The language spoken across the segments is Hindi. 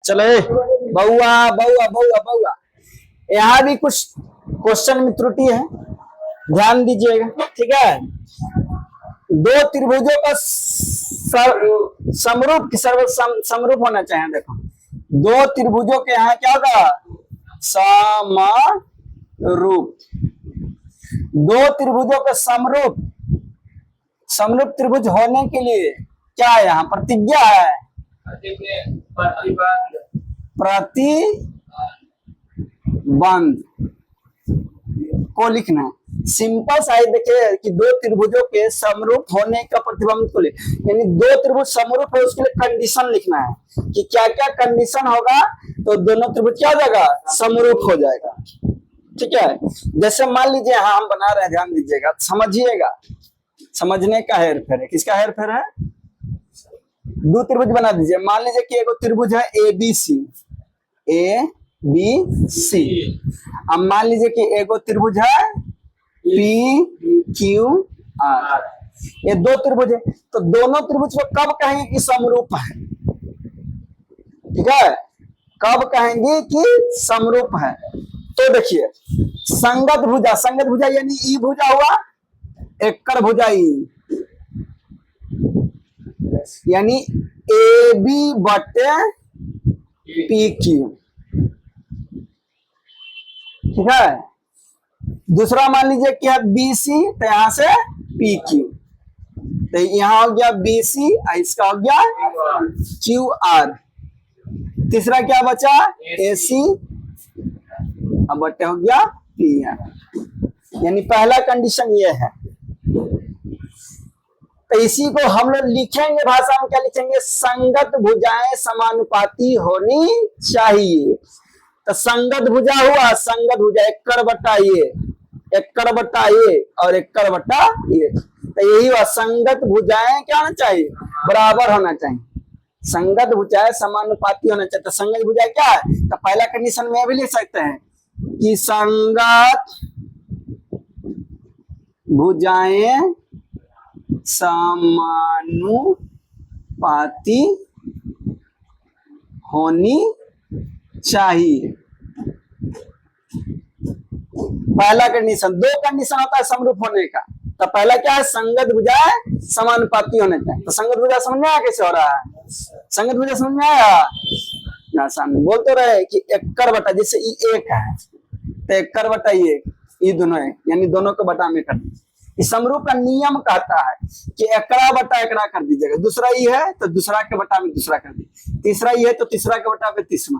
चले बउआ बउआ बउआ बउआ, यहाँ भी कुछ क्वेश्चन में त्रुटि है, ध्यान दीजिएगा। ठीक है, दो त्रिभुजों का समरूप समरूप होना चाहिए। देखो, दो त्रिभुजों के यहाँ क्या होगा, समरूप। दो त्रिभुजों के समरूप त्रिभुज होने के लिए क्या है, यहाँ प्रतिज्ञा है, प्रतिबंध को लिखना है। सिंपल सा देखिए कि दो त्रिभुजों के समरूप होने का प्रतिबंध को यानी दो त्रिभुज समरूप है, उसके लिए कंडीशन लिखना है कि क्या क्या कंडीशन होगा तो दोनों त्रिभुज क्या हो जाएगा, समरूप हो जाएगा। ठीक है, जैसे मान लीजिए यहाँ हम बना रहे हैं, ध्यान दीजिएगा, समझिएगा, समझने का हेर फेर है। किसका हेर फेर है, दो त्रिभुज बना दीजिए। मान लीजिए कि एक त्रिभुज है ए बी सी, अब मान लीजिए कि एक त्रिभुज है पी क्यू आर, ये दो त्रिभुज है, तो दोनों त्रिभुज को कब कहेंगे कि समरूप है। ठीक है, कब कहेंगे कि समरूप है, तो देखिए संगत भुजा यानी ई भुजा हुआ, एकड़ भुजा ई, यानी ए बी बटे पी क्यू। ठीक है, दूसरा मान लीजिए क्या, बी सी, तो यहां से पी क्यू, तो यहां हो गया बी सी, इसका हो गया क्यू आर। तीसरा क्या बचा, ए सी, अब बटे हो गया पी आर, यानी पहला कंडीशन ये है। तो इसी को हम लोग लिखेंगे भाषा में, क्या लिखेंगे, संगत भुजाएं समानुपाती होनी चाहिए। तो संगत भुजा हुआ, संगत भुजा एकड़ बटा ये और एकड़ बटा ये, तो यही हुआ संगत भुजाएं क्या होना चाहिए, बराबर होना चाहिए। संगत भुजाएं समानुपाती होना चाहिए। तो संगत भुजाएं क्या है, तो पहला कंडीशन में भी लिख सकते हैं कि संगत भुजाएं समानुपाती होनी चाहिए। पहला कंडीशन, दो कंडीशन होता है समरूप होने का। तो पहला क्या है, संगत भुजाएं समानुपाती होने चाहिए। तो संगत भुजा समझ में आया कैसे हो रहा है, संगत भुजा समझ में आया, आसान बोल तो रहे कि एकड़ बटा, जैसे ई एक है तो एकड़ बटा ये दोनों है, यानी दोनों को बटा में कर दीजिए। इस समरूप का नियम कहता है कि एकड़ा बटा एकड़ा कर दीजिएगा। दूसरा ई है तो दूसरा के बटा में दूसरा कर दीजिए, तीसरा ई है तो तीसरा के बटा में तीसरा।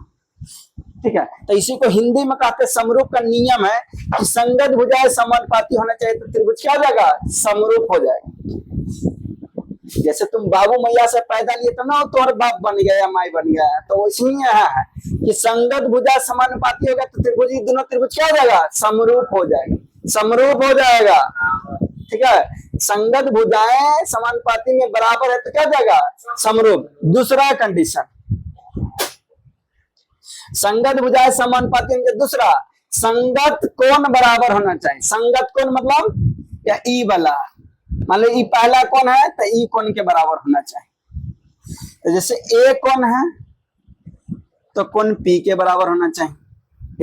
ठीक है, तो इसी को हिंदी में कहते हैं समरूप का नियम है कि संगत भुजाएं समानुपाती होना चाहिए, तो त्रिभुज क्या हो जाएगा, समरूप हो जाएगा। जैसे तुम बाबू मैया से पैदा लिए तो ना तुम्हारा बाप बन गया, माई बन गया, तो इसलिए यहाँ है कि संगत भुजा समानुपाती होगा तो त्रिभुज, दोनों त्रिभुज क्या हो जाएगा, समरूप हो जाएगा, समरूप हो जाएगा। ठीक है, संगत भुजाएं समानुपाती में बराबर है तो क्या हो जाएगा, समरूप। दूसरा कंडीशन, संगत भुजाएं समानुपाती में, दूसरा संगत कोण बराबर होना चाहिए। संगत कोण मतलब या ई वाला, मान लो ई पहला कोण है तो ई कोण के बराबर होना चाहिए। तो जैसे ए कोण है तो कोण पी के बराबर होना चाहिए,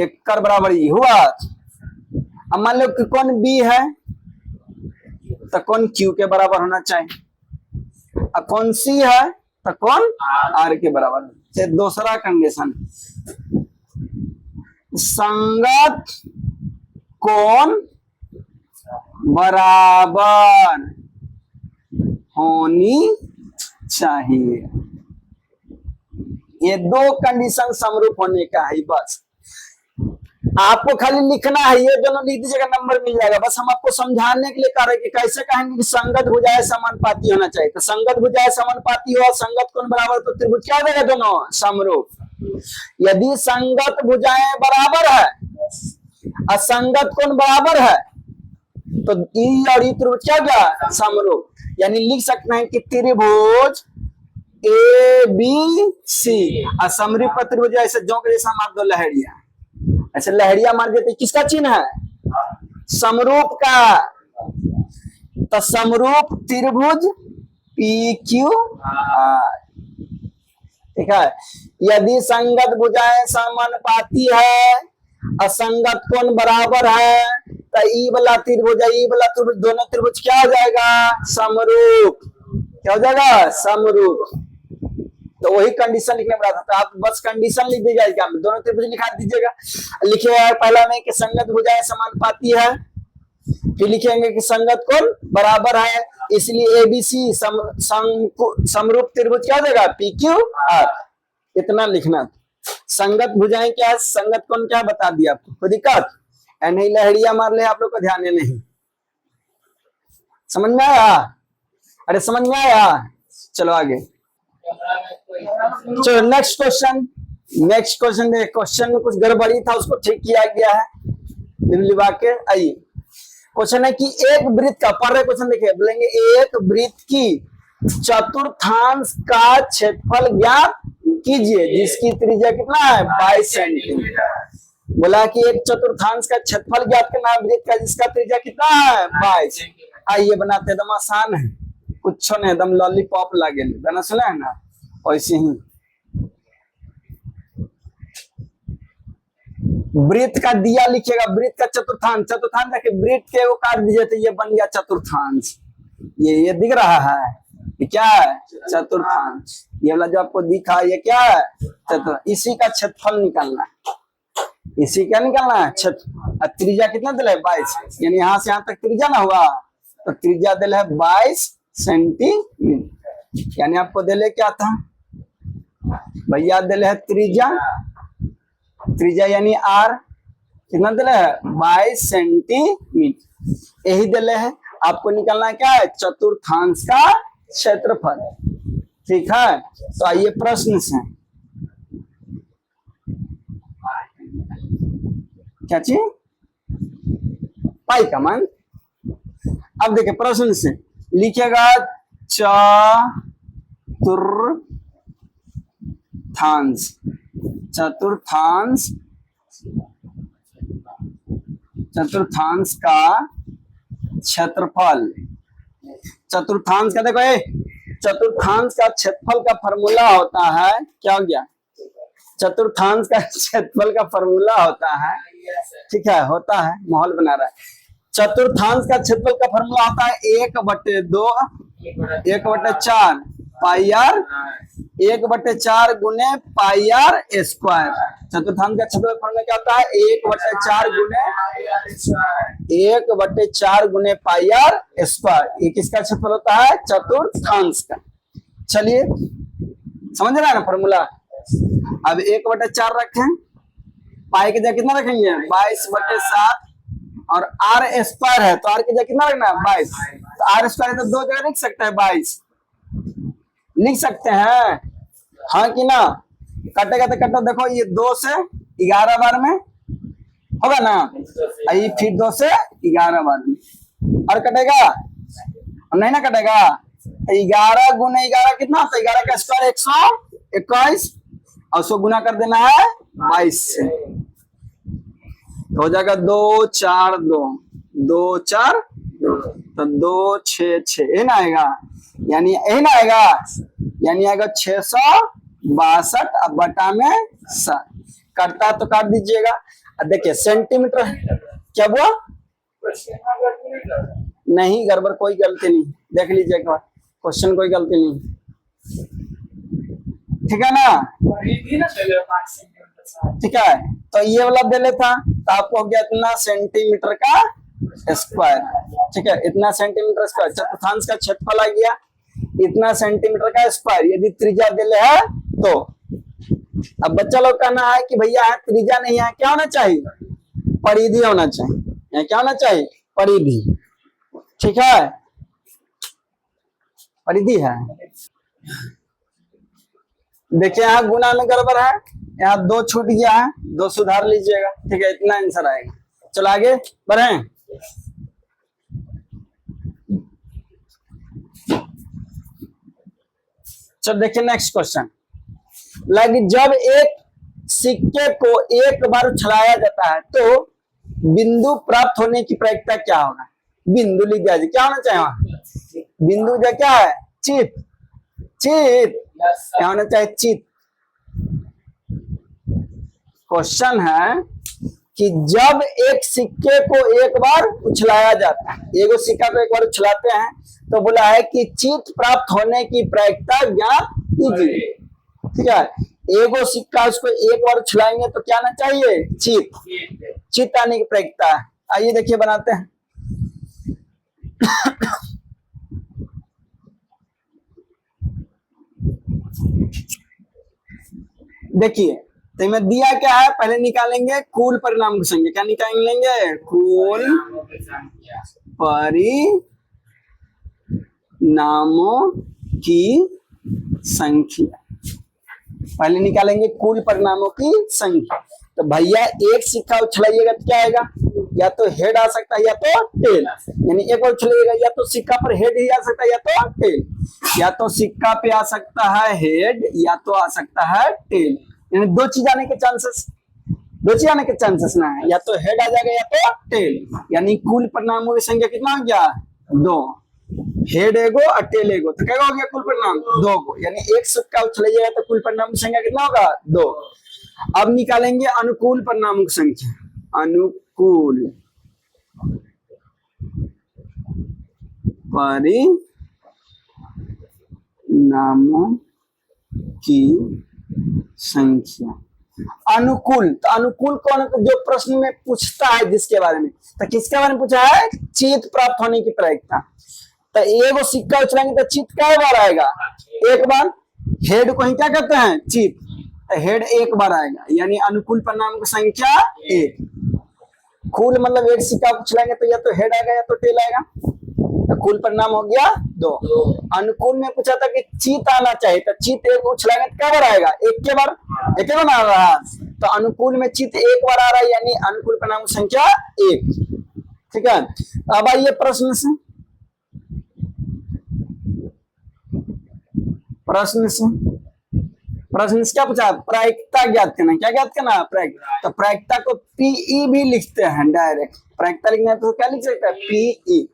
एकड़ बराबर ई हुआ। अब मान लो कि कोण बी है तो कोण क्यू के बराबर होना चाहिए, अब कोण सी है तो कोण आर के बराबर। दूसरा कंडीशन, संगत कोण बराबर होनी चाहिए। ये दो कंडीशन समरूप होने का है, बस आपको खाली लिखना है, ये दोनों लिख दीजिएगा, नंबर मिल जाएगा। बस हम आपको समझाने के लिए कह रहे हैं कि कैसे कहेंगे कि संगत भुजाएं समानुपाती होना चाहिए। तो संगत भुजाएं समानुपाती हो, संगत कोण बराबर, तो त्रिभुज क्या हो जाएगा, दोनों समरूप। यदि संगत भुजाएं बराबर है, असंगत कोण बराबर है, तो ई और ई त्रिभुज क्या हो गया, समरूप। यानी लिख सकते हैं कि त्रिभुज ए बी सी असमरूप त्रिभुज, ऐसे जो के जैसा मार दो लहरिया, ऐसे लहरिया मार देते, किसका चिन्ह है, समरूप का। तो समरूप त्रिभुज पी क्यू आर, ठीक है। यदि संगत भुजाएं समानुपाती है, असंगत कोण बराबर है, तो ई वाला त्रिभुज ई वाला त्रिभुज दोनों त्रिभुज क्या हो जाएगा? समरूप। क्या हो जाएगा? समरूप। तो वही कंडीशन लिखने पड़ा था, तो आप बस कंडीशन लिख दीजिएगा, दोनों त्रिभुज लिखा दीजिएगा। लिखिएगा पहला में कि संगत भुजाएं समानुपाती है, फिर लिखेंगे कि संगत कोण बराबर है, इसलिए एबीसी समरूप त्रिभुज क्या हो जाएगा? PQR। इतना लिखना। संगत भुजाएं क्या है, संगत कोण क्या बता दिया आपको, कोई दिक्कत? नहीं लहरिया मार ले आप लोग को, ध्यान नहीं। समझ में आया? अरे समझ में आया? चलो आगे। चलो नेक्स्ट क्वेश्चन। नेक्स्ट क्वेश्चन देखिए, क्वेश्चन में कुछ गड़बड़ी था, उसको ठीक किया गया है लिबा के। आइए क्वेश्चन है कि एक वृत्त का, पढ़ रहे क्वेश्चन देखिए, बोलेंगे एक वृत्त की चतुर्थांश का क्षेत्रफल ज्ञात कीजिए जिसकी त्रिज्या कितना है? 22 सेंटीमीटर। बोला कि एक चतुर्थांश का क्षेत्रफल ज्ञात करना है वृत्त का जिसका त्रिज्या कितना है? 22। आइए बनाते, एकदम आसान है, कुछ नहीं, एकदम लॉलीपॉप लागे, गाना सुना है ना, वैसे ही। वृत्त का दिया लिखिएगा, वृत्त का चतुर्थांश, चतुर्थांश देखिए वृत्त के वो काट दीजिए तो ये बन गया चतुर्थांश। ये दिख रहा है, ये क्या है? चतुर्थांश। ये वाला जो आपको दिखा ये क्या है? चतुर्थांश। इसी का क्षेत्रफल निकालना है, इसी का निकालना है क्षेत्र। त्रिज्या कितना दिला है? 22, यानी यहाँ से यहाँ तक त्रिज्या ना हुआ, तो त्रिज्या दिला है 22 सेंटीमीटर। यानी आपको दिले क्या था भैया? दिले है त्रिज्या, त्रिज्या यानी R कितना दिले है? 22 सेंटीमीटर। यही दिले है, आपको निकालना क्या है? चतुर्थांश का क्षेत्रफल। ठीक है, तो आइए प्रश्न से। क्या चीज? पाई का मान। अब देखिए प्रश्न से लिखिएगा चतुर्थांश, चतुर्थांश, चतुर्थांश का क्षेत्रफल। चतुर्थांश का देखो, चतुर्थांश का क्षेत्रफल का फॉर्मूला होता है, क्या हो गया? चतुर्थांश का क्षेत्रफल का फॉर्मूला होता है, ठीक है, होता है, माहौल बना रहा है। चतुर्थांश का क्षेत्रफल का फॉर्मूला होता है 1/2 1/4 पाई आर, 1/4 गुने पाई आर स्क्वायर। चतुर्थांश का क्षेत्रफल फॉर्मूला क्या होता है? 1/4 गुने पाई आर स्क्वायर। ये किसका क्षेत्रफल होता है? चतुर्थांश का। चलिए समझ रहा है ना फॉर्मूला। अब 1/4 रखें, पाई की जगह कितना रखेंगे? 22/7, और आर स्क्वायर है तो आर की जगह कितना रखना है? 22। तो आर स्क्वायर तो दो जगह लिख सकते हैं, 22 लिख सकते हैं, हाँ कि ना? कटेगा तो कटो, देखो ये 2 से 11 बार में होगा ना, आई फिर 2 से 11 बार में, और कटेगा नहीं ना? कटेगा 11 गुने 11 कितना होता है? 11 का स्क्वायर 121, और उसको गुना कर देना है 22 से, तो हो जाएगा 2 4 2 2 4 तो 2 6 6, ये ना आएगा, यानी यही ना आएगा, यानी आएगा 662 अब बटा में 7। कटता तो काट दीजिएगा। अब देखिए सेंटीमीटर क्या हुआ? नहीं गड़बड़, कोई गलती नहीं, देख लीजिए एक बार क्वेश्चन, कोई गलती नहीं, ठीक है ना? ठीक है, तो ये वाला दे लेता तो आपको हो गया इतना सेंटीमीटर का स्क्वायर, ठीक है, इतना सेंटीमीटर स्क्वायर। चतुर्थांश का क्षेत्रफल आ गया इतना सेंटीमीटर का स्क्वायर, यदि त्रिज्या दिले है तो। अब बच्चा लोग कहना है कि भैया त्रिज्या नहीं है, क्या होना चाहिए? परिधि होना चाहिए। क्या होना चाहिए? परिधि, ठीक है, परिधि है। देखिए यहाँ गुना में गड़बड़ है, यहाँ 2 छूट गया है, 2 सुधार लीजिएगा, ठीक है, इतना आंसर आएगा। चलो आगे बढ़े। चलो देखिए नेक्स्ट क्वेश्चन, जब एक सिक्के को एक बार उछलाया जाता है तो बिंदु प्राप्त होने की प्रायिकता क्या होगा? बिंदु लिख दिया, क्या होना चाहिए वहां? बिंदु जो क्या है? चित, चित क्या होना चाहिए? चित। क्वेश्चन है कि जब एक सिक्के को एक बार उछलाया जाता है, एगो सिक्का को एक बार उछलाते हैं, तो बोला है कि चित प्राप्त होने की प्रायिकता ज्ञात कीजिए। ठीक है, एगो सिक्का उसको एक बार उछलाएंगे तो क्या आना चाहिए? चित आने की प्रायिकता। आइए देखिए बनाते हैं। देखिए तो मैं दिया क्या है, पहले निकालेंगे कुल परिणाम की संख्या। क्या निकालेंगे? कुल परिणामों की संख्या। पहले निकालेंगे कुल परिणामों की संख्या। तो भैया एक सिक्का उछलाइएगा तो क्या आएगा? या तो हेड आ सकता है या तो टेल। यानी एक बार उछलाइएगा या तो सिक्का पर हेड ही आ सकता है या तो टेल। या तो सिक्का पे आ सकता है हेड या तो आ सकता है टेल। यानी दो चीज आने के चांसेस, ना है, या तो हेड आ जाएगा या तो टेल। यानी कुल परिणामों की संख्या कितना हो गया? 2। हेड एगो और टेल एगो, तो क्या हो गया कुल परिणाम? 2 गो। यानी एक सिक्का उछलाइएगा तो कुल परिणाम की संख्या कितना होगा? 2। अब निकालेंगे अनुकूल परिणामों की संख्या। अनुकूल परिणामों की संख्या। अनुकूल, तो अनुकूल कौन? जो प्रश्न में पूछता है जिसके बारे में, तो किसके बारे में पूछा है? चित प्राप्त होने की प्रायिकता। तो एगो सिक्का उछलेंगे तो चित क्या बार आएगा? एक बार। हेड को ही क्या कहते हैं? चित। तो हेड एक बार आएगा, यानी अनुकूल परिणाम की संख्या 1। कुल मतलब एक सिक्का उछलेंगे तो या तो हेड आएगा या तो टेल आएगा। तो कुल परिणाम हो गया 2। अनुकूल में पूछा था कि चित आना चाहिए, तो चित एक उछलेंगे तो क्या बार आएगा? एक के बार आ रहा है। तो अनुकूल में चित एक बार आ रहा है, यानी अनुकूल परिणाम की संख्या 1। ठीक है, अब आइए प्रश्न से। प्रश्न से क्या पूछा? प्रायिकता ज्ञात करना। क्या ज्ञात करना? प्रायिकता। तो प्रायिकता को पीई भी लिखते हैं डायरेक्ट। प्रायिकता लिखना है तो क्या लिख सकते हैं? पीई।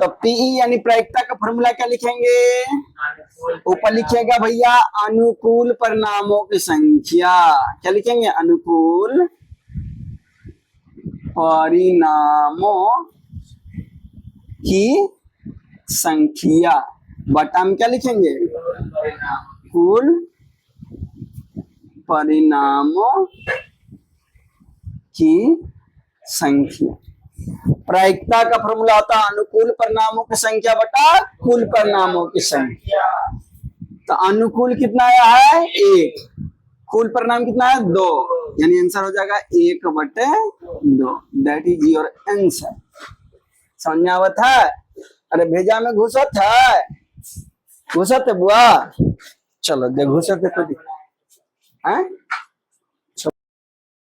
तो पीई यानी प्रायिकता का फॉर्मूला क्या लिखेंगे? ऊपर लिखिएगा भैया अनुकूल परिणामों की संख्या। क्या लिखेंगे? अनुकूल परिणामों की संख्या बटा में क्या लिखेंगे? कुल परिणामों की संख्या। प्रायिकता का फॉर्मूला होता है अनुकूल परिणामों की संख्या बटा कुल परिणामों की संख्या। तो अनुकूल कितना आया है? 1। कुल परिणाम कितना है? 2। यानी आंसर हो जाएगा 1/2। That is your answer. समझ में आवत है? अरे भेजा में घुसत है बुआ। चलो दे घुसत है तो